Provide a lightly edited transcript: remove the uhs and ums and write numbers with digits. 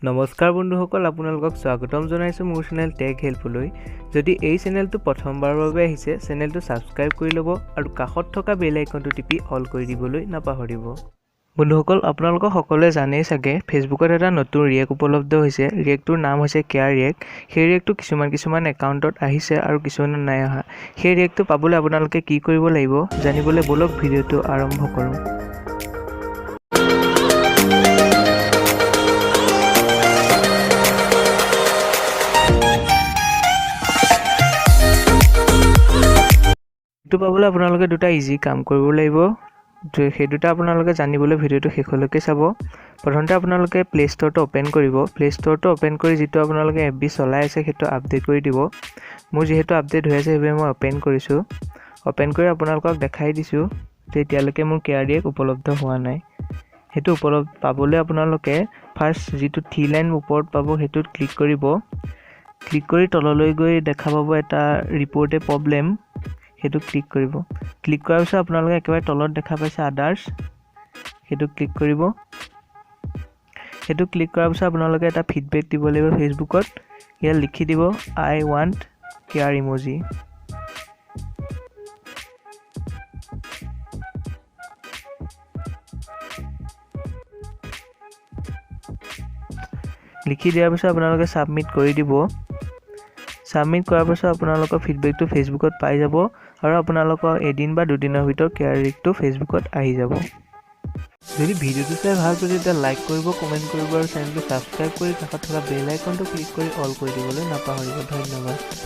নমস্কাৰ বন্ধুসকল আপোনালোকক স্বাগতম জনাইছো মোৰ চেনেল টেক হেল্পলৈ যদি এই চেনেলটো প্ৰথমবাৰৰ বাবে আহিছে চেনেলটো সাবস্ক্ৰাইব কৰি ল'ব আৰু কাষত থকা বেল আইকনটো টিপি অল কৰি দিবলৈ নাপাহৰিব বন্ধুসকল আপোনালোক সকলোৱে জানেই চাগে ফেসবুকত এটা নতুন ৰিয়েক্ট উপলব্ধ হৈছে ৰিয়েক্টৰ নাম হৈছে কেয়াৰ ৰিয়েক্ট সেই ৰিয়েক্টটো কিছুমান একাউণ্টত আহিছে আৰু কিছুমান নাই অহা সেই ৰিয়েক্টটো পাবলৈ আপোনালোকে কি কৰিব লাগিব জানিবলৈ বলক ভিডিওটো আৰম্ভ কৰোঁ পাবলৈ আপোনালোকে দুটা ইজি কাম কৰিব লাগিব সেই দুটা আপোনালোকে জানিবলৈ ভিডিওটো শেষলৈকে চাব প্ৰথমতে আপোনালোকে প্লে ষ্টৰটো ওপেন কৰিব প্লে ষ্টৰটো ওপেন কৰি যেটো আপোনালোকে এফবি চলাই আছে সেইটো আপডেট কৰি দিব মোৰ যেহেতু আপডেট হৈ আছে সেইবে মই ওপেন কৰিছো ওপেন কৰি আপোনালোকক দেখাই দিছো যে এতিয়ালৈকে মোৰ কেয়াৰ ৰিয়েক্ট উপলব্ধ হোৱা নাই হেতু উপলব্ধ পাবলৈ আপোনালোকে ফাৰ্স্ট যেটো থ্ৰী লাইন ওপৰত পাব হেতুত ক্লিক কৰিব ক্লিক কৰি তললৈ গৈ দেখা পাব এটা ৰিপৰ্ট এ প্ৰবলেম হেতু ক্লিক কৰিব ক্লিক কৰাৰ পিছত আপোনালোকে একেবাৰে তলত দেখা পাইছে আদাৰ্স হেতু ক্লিক কৰিব হেতু ক্লিক কৰাৰ পিছত আপোনালোকে এটা ফিডবেক দিব লাগিব ফেসবুকত ইয়াত লিখি দিব আই ওয়ান্ট কেয়াৰ ইমোজি লিখি দিয়াৰ পিছত আপোনালোকে সাবমিট কৰি দিব সাবমিট কৰাৰ পিছত আপোনালোকৰ ফিডবেকটো ফেসবুকত পাই যাব আৰু আপোনালোকৰ এদিন বা দুদিনৰ ভিতৰত কেয়াৰ ৰিয়েক্টটো ফেসবুকত আহি যাব যদি ভিডিওটো চাই ভাল পাইছে তেতিয়া লাইক কৰিব কমেন্ট কৰিব আৰু চেনেলটো সাবস্ক্ৰাইব কৰি কাষত থকা বেল আইকনটো ক্লিক কৰি অল কৰি দিবলৈ নাপাহৰিব ধন্যবাদ